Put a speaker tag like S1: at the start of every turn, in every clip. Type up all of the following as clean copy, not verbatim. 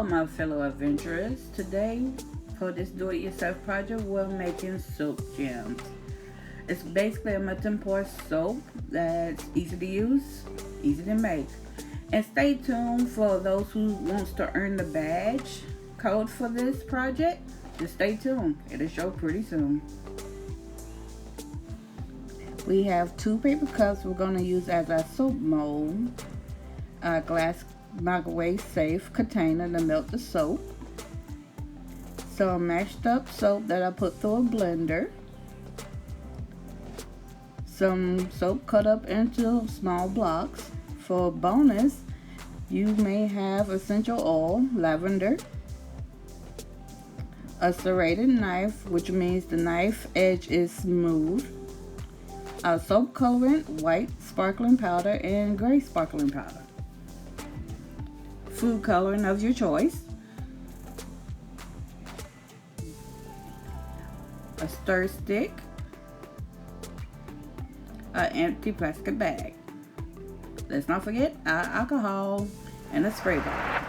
S1: my fellow adventurers. Today for this do-it-yourself project we're making soap gems. It's basically a melt and pour soap that's easy to use, easy to make. And stay tuned for those who wants to earn the badge code for this project. Just stay tuned, it'll show pretty soon. We have 2 paper cups we're going to use as our soap mold, a glass microwave safe container to melt the soap, some mashed up soap that I put through a blender, some soap cut up into small blocks. For bonus, you may have essential oil, lavender, a serrated knife, which means the knife edge is smooth, a soap colorant, white sparkling powder, and gray sparkling powder. Food coloring of your choice, a stir stick, an empty plastic bag. Let's not forget our alcohol and a spray bottle.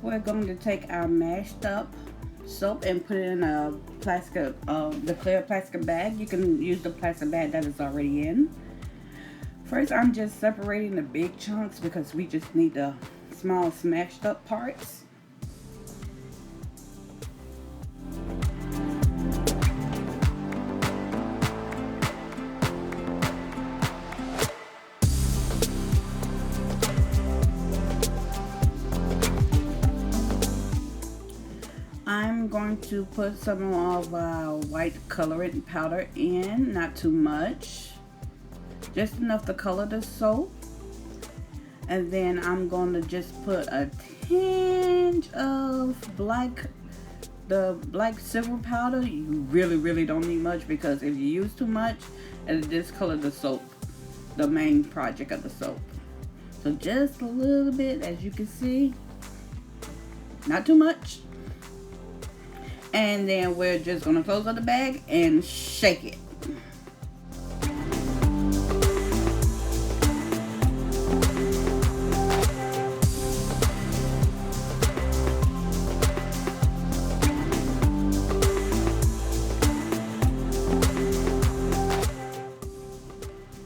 S1: We're going to take our mashed up soap and put it in a plastic, the clear plastic bag. You can use the plastic bag that is already in. First, I'm just separating the big chunks because we just need the small smashed up parts. I'm going to put some of our white colorant powder in, not too much, just enough to color the soap. And then I'm going to just put a tinge of the black silver powder. You really don't need much, because if you use too much, it'll discolor the soap, the main project of the soap. So just a little bit, as you can see, not too much. And then we're just going to close up the bag and shake it.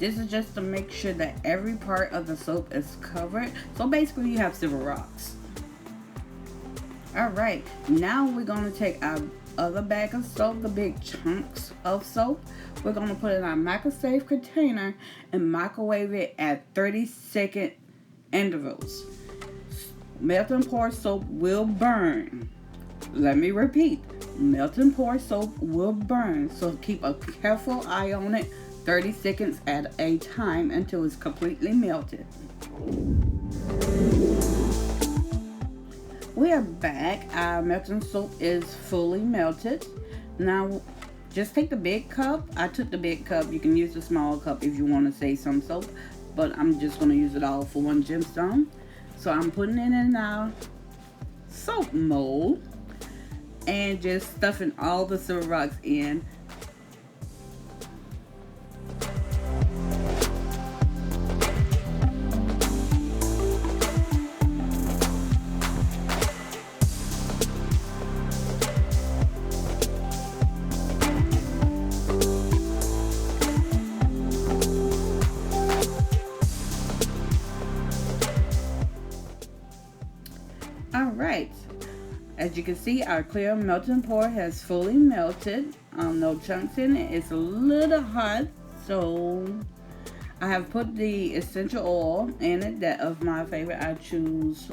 S1: This is just to make sure that every part of the soap is covered. So basically you have silver rocks. Alright, now we're going to take our other bag of soap, the big chunks of soap. We're going to put it in our microwave container and microwave it at 30-second intervals. Melt and pour soap will burn. Let me repeat, melt and pour soap will burn. So keep a careful eye on it, 30 seconds at a time until it's completely melted. We are back. Our melting soap is fully melted. Now just take the big cup. I took the big cup. You can use the small cup if you want to save some soap, but I'm just going to use it all for one gemstone. So I'm putting it in our soap mold and just stuffing all the silver rocks in. Alright, as you can see, our clear melt and pour has fully melted. No chunks in it. It's a little hot, so I have put the essential oil in it. That of my favorite, I choose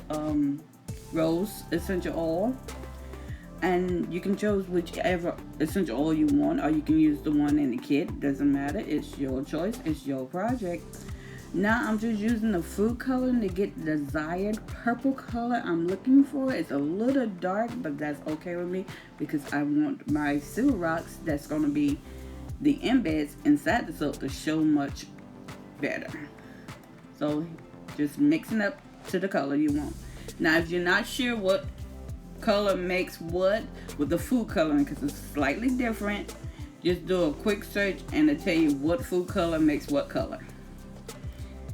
S1: rose essential oil, and you can choose whichever essential oil you want, or you can use the one in the kit. Doesn't matter, it's your choice, it's your project. Now I'm just using the food coloring to get the desired purple color I'm looking for. It's a little dark, but that's okay with me because I want my silver rocks that's going to be the embeds inside the soap to show much better. So just mixing up to the color you want. Now if you're not sure what color makes what with the food coloring, because it's slightly different, just do a quick search and it'll tell you what food color makes what color.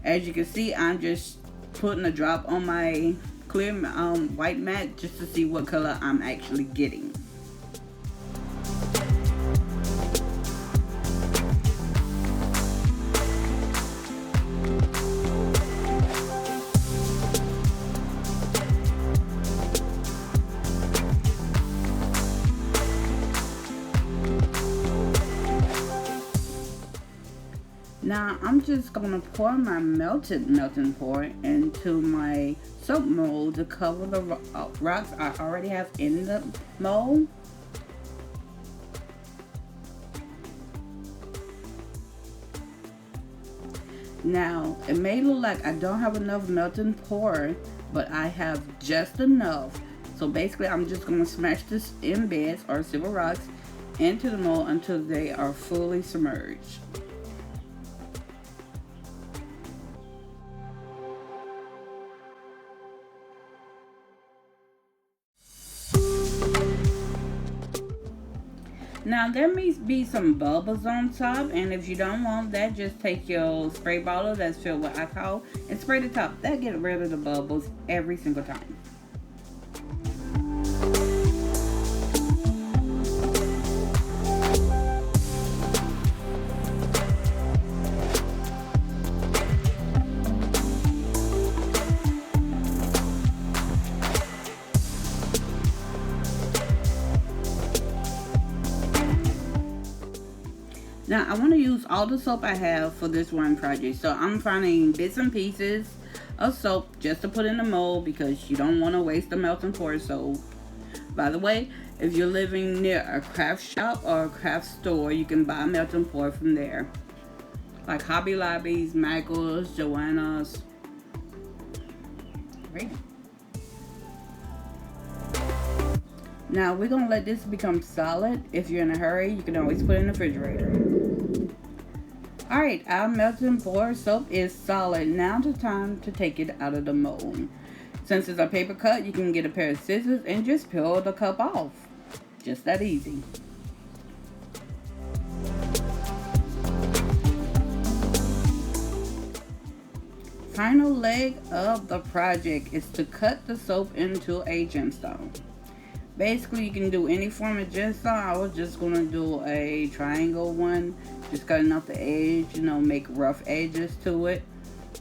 S1: As you can see, I'm just putting a drop on my clear white mat just to see what color I'm actually getting. Now I'm just gonna pour my melted melting pour into my soap mold to cover the rocks I already have in the mold. Now it may look like I don't have enough melting pour, but I have just enough. So basically I'm just gonna smash this in beds or silver rocks into the mold until they are fully submerged. Now there may be some bubbles on top, and if you don't want that, just take your spray bottle that's filled with alcohol and spray the top. That gets rid of the bubbles every single time. Now I want to use all the soap I have for this one project, so I'm finding bits and pieces of soap just to put in the mold because you don't want to waste the melting pour soap. By the way, if you're living near a craft shop or a craft store, you can buy melting pour from there, like Hobby Lobby's, Michael's, Joanna's. Great. Now we're gonna let this become solid. If you're in a hurry, you can always put it in the refrigerator. Alright, our melting pour soap is solid. Now the time to take it out of the mold. Since it's a paper cut, you can get a pair of scissors and just peel the cup off. Just that easy. Final leg of the project is to cut the soap into a gemstone. Basically, you can do any form of gemstone. I was just going to do a triangle one. Just cutting off the edge, you know, make rough edges to it.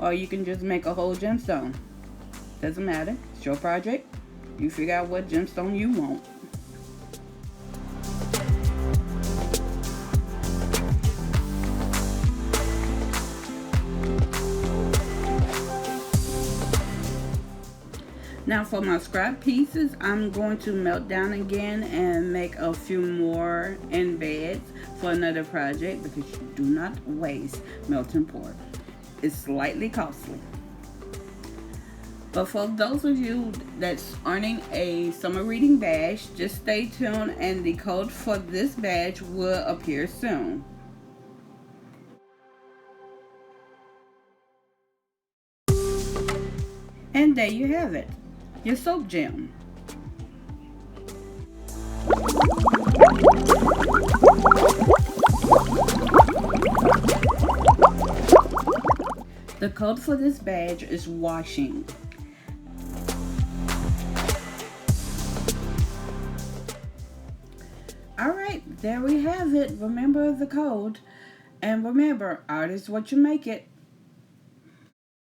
S1: Or you can just make a whole gemstone. Doesn't matter. It's your project. You figure out what gemstone you want. Now for my scrap pieces, I'm going to melt down again and make a few more in beds for another project because you do not waste melting pour. It's slightly costly. But for those of you that's earning a summer reading badge, just stay tuned and the code for this badge will appear soon. And there you have it. Your soap gem. The code for this badge is washing. Alright, there we have it. Remember the code. And remember, art is what you make it.